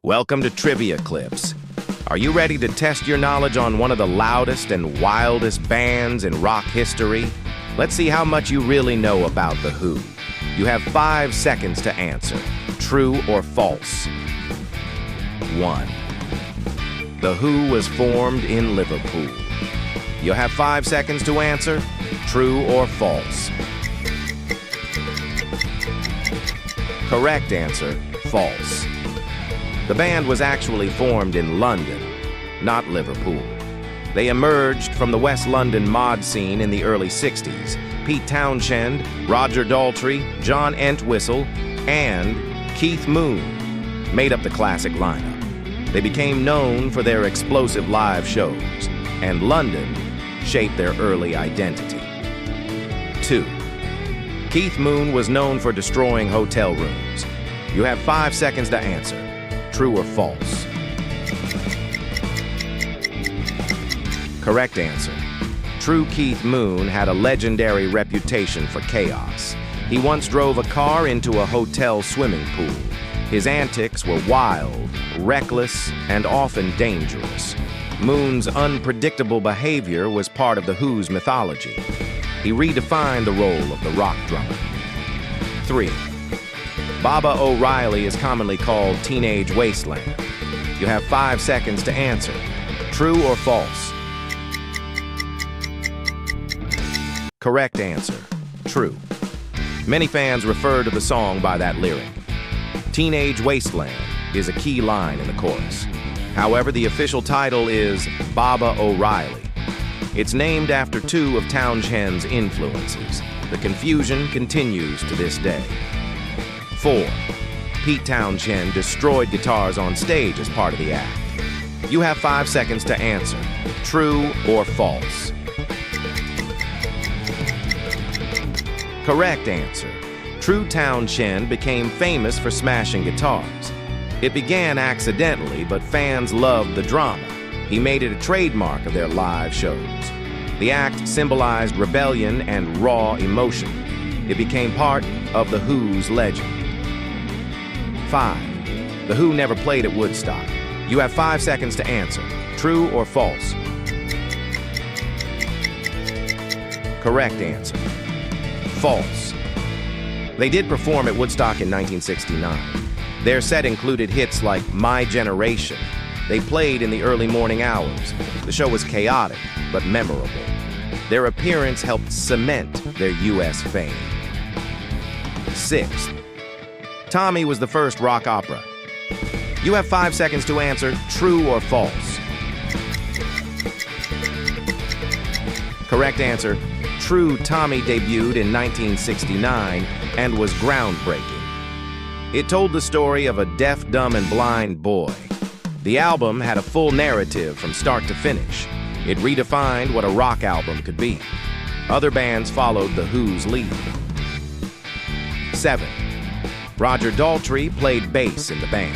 Welcome to Trivia Clips. Are you ready to test your knowledge on one of the loudest and wildest bands in rock history? Let's see how much you really know about The Who. You have 5 seconds to answer. True or false? 1. The Who was formed in Liverpool. You have 5 seconds to answer. True or false? Correct answer, false. The band was actually formed in London, not Liverpool. They emerged from the West London mod scene in the early 60s. Pete Townshend, Roger Daltrey, John Entwistle, and Keith Moon made up the classic lineup. They became known for their explosive live shows, and London shaped their early identity. 2. Keith Moon was known for destroying hotel rooms. You have 5 seconds to answer. True or false? Correct answer. True. Keith Moon had a legendary reputation for chaos. He once drove a car into a hotel swimming pool. His antics were wild, reckless, and often dangerous. Moon's unpredictable behavior was part of The Who's mythology. He redefined the role of the rock drummer. 3. Baba O'Riley is commonly called Teenage Wasteland. You have 5 seconds to answer. True or false? Correct answer. True. Many fans refer to the song by that lyric. Teenage Wasteland is a key line in the chorus. However, the official title is Baba O'Riley. It's named after 2 of Townshend's influences. The confusion continues to this day. 4. Pete Townshend destroyed guitars on stage as part of the act. You have 5 seconds to answer. True or false? Correct answer. True. Townshend became famous for smashing guitars. It began accidentally, but fans loved the drama. He made it a trademark of their live shows. The act symbolized rebellion and raw emotion. It became part of The Who's legend. 5. The Who never played at Woodstock. You have 5 seconds to answer. True or false? Correct answer. False. They did perform at Woodstock in 1969. Their set included hits like My Generation. They played in the early morning hours. The show was chaotic, but memorable. Their appearance helped cement their U.S. fame. 6. Tommy was the first rock opera. You have 5 seconds to answer. True or false? Correct answer. True. Tommy debuted in 1969 and was groundbreaking. It told the story of a deaf, dumb, and blind boy. The album had a full narrative from start to finish. It redefined what a rock album could be. Other bands followed The Who's lead. 7. Roger Daltrey played bass in the band.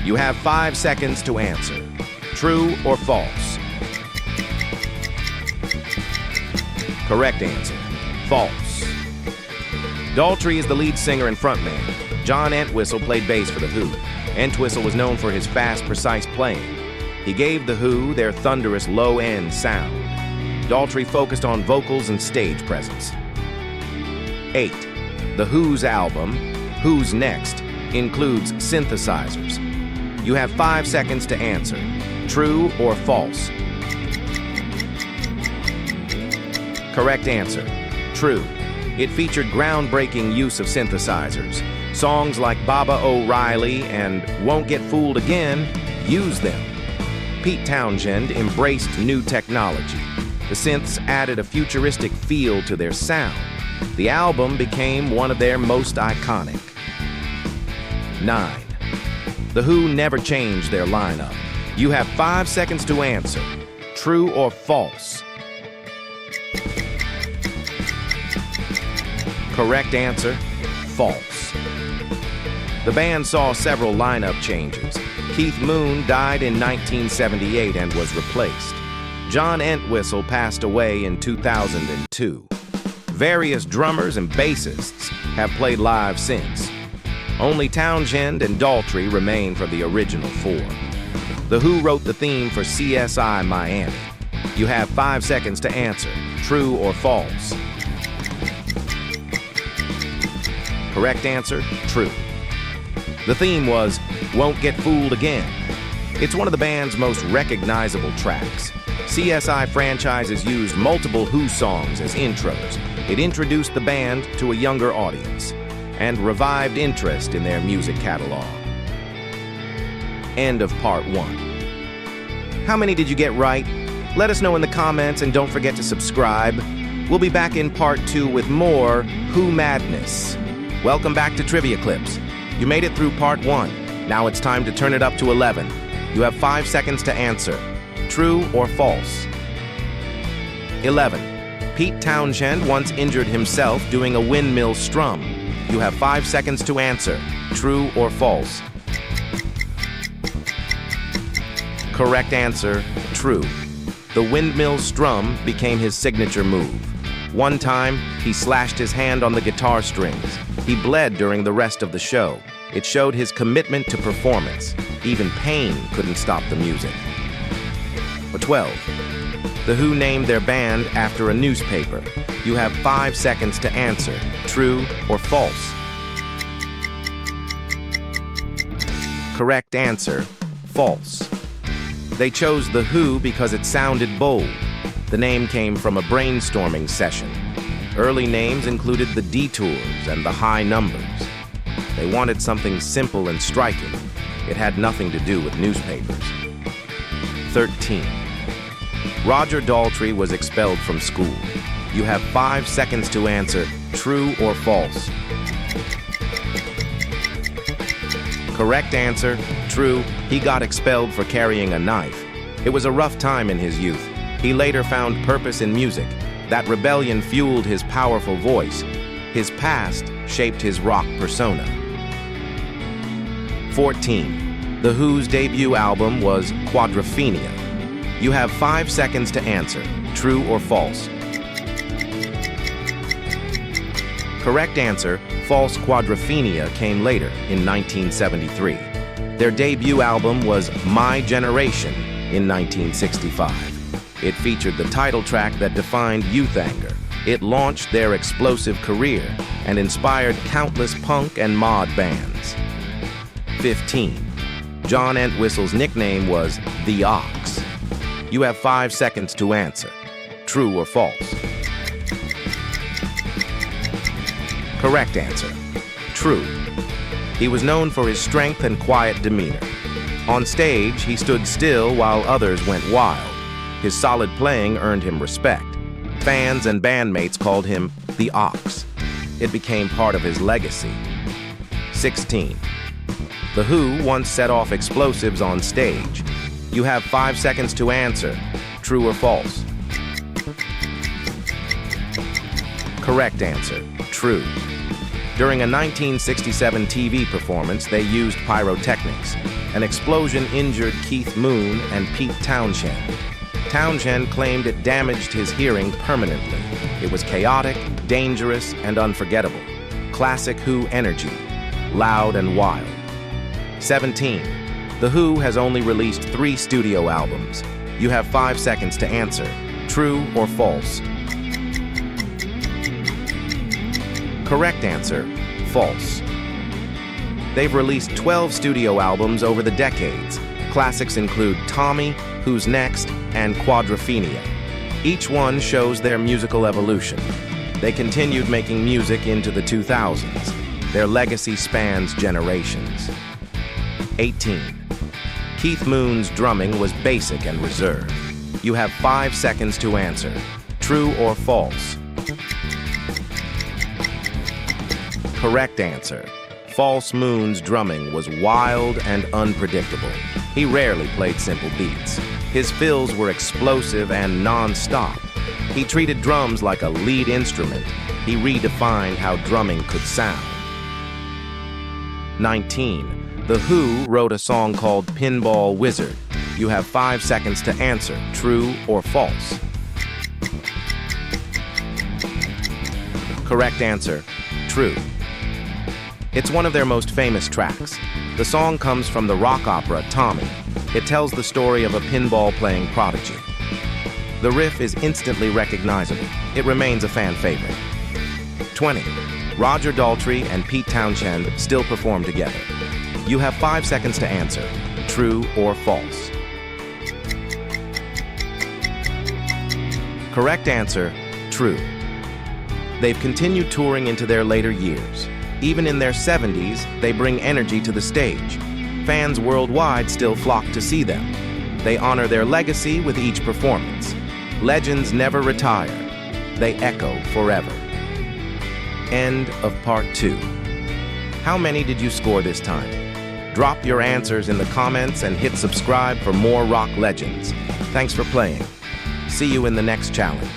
You have 5 seconds to answer. True or false? Correct answer. False. Daltrey is the lead singer and frontman. John Entwistle played bass for The Who. Entwistle was known for his fast, precise playing. He gave The Who their thunderous low-end sound. Daltrey focused on vocals and stage presence. 8. The Who's album, Who's Next, includes synthesizers. You have 5 seconds to answer. True or false? Correct answer. True. It featured groundbreaking use of synthesizers. Songs like Baba O'Riley and Won't Get Fooled Again use them. Pete Townshend embraced new technology. The synths added a futuristic feel to their sound. The album became one of their most iconic. 9. The Who never changed their lineup. You have 5 seconds to answer. True or false? Correct answer, false. The band saw several lineup changes. Keith Moon died in 1978 and was replaced. John Entwistle passed away in 2002. Various drummers and bassists have played live since. Only Townshend and Daltrey remain from the original four. The Who wrote the theme for CSI Miami. You have 5 seconds to answer, true or false. Correct answer, true. The theme was Won't Get Fooled Again. It's one of the band's most recognizable tracks. CSI franchises used multiple Who songs as intros. It introduced the band to a younger audience and revived interest in their music catalog. End of part 1. How many did you get right? Let us know in the comments and don't forget to subscribe. We'll be back in part 2 with more Who Madness. Welcome back to Trivia Clips. You made it through part 1. Now it's time to turn it up to 11. You have 5 seconds to answer. True or false? 11. Pete Townshend once injured himself doing a windmill strum. You have 5 seconds to answer. True or false? Correct answer, true. The windmill strum became his signature move. One time, he slashed his hand on the guitar strings. He bled during the rest of the show. It showed his commitment to performance. Even pain couldn't stop the music. 12. The Who named their band after a newspaper. You have 5 seconds to answer. True or false? Correct answer, false. They chose The Who because it sounded bold. The name came from a brainstorming session. Early names included the Detours and the High Numbers. They wanted something simple and striking. It had nothing to do with newspapers. 13. Roger Daltrey was expelled from school. You have 5 seconds to answer, true or false. Correct answer, true. He got expelled for carrying a knife. It was a rough time in his youth. He later found purpose in music. That rebellion fueled his powerful voice. His past shaped his rock persona. 14. The Who's debut album was Quadrophenia. You have 5 seconds to answer, true or false. Correct answer, false. Quadrophenia came later in 1973. Their debut album was My Generation in 1965. It featured the title track that defined youth anger. It launched their explosive career and inspired countless punk and mod bands. 15. John Entwistle's nickname was The Ox. You have 5 seconds to answer. True or false? Correct answer. True. He was known for his strength and quiet demeanor. On stage, he stood still while others went wild. His solid playing earned him respect. Fans and bandmates called him The Ox. It became part of his legacy. 16. The Who once set off explosives on stage. You have 5 seconds to answer. True or false? Correct answer. True. During a 1967 TV performance, they used pyrotechnics. An explosion injured Keith Moon and Pete Townshend. Townshend claimed it damaged his hearing permanently. It was chaotic, dangerous, and unforgettable. Classic Who energy, loud and wild. 17. The Who has only released 3 studio albums. You have 5 seconds to answer. True or false? Correct answer, false. They've released 12 studio albums over the decades. Classics include Tommy, Who's Next, and Quadrophenia. Each one shows their musical evolution. They continued making music into the 2000s. Their legacy spans generations. 18. Keith Moon's drumming was basic and reserved. You have 5 seconds to answer. True or false? Correct answer. False. Moon's drumming was wild and unpredictable. He rarely played simple beats. His fills were explosive and non-stop. He treated drums like a lead instrument. He redefined how drumming could sound. 19. The Who wrote a song called Pinball Wizard. You have 5 seconds to answer. True or false? Correct answer. True. It's one of their most famous tracks. The song comes from the rock opera Tommy. It tells the story of a pinball-playing prodigy. The riff is instantly recognizable. It remains a fan favorite. 20. Roger Daltrey and Pete Townshend still perform together. You have 5 seconds to answer, true or false. Correct answer, true. They've continued touring into their later years. Even in their 70s, they bring energy to the stage. Fans worldwide still flock to see them. They honor their legacy with each performance. Legends never retire. They echo forever. End of part 2. How many did you score this time? Drop your answers in the comments and hit subscribe for more rock legends. Thanks for playing. See you in the next challenge.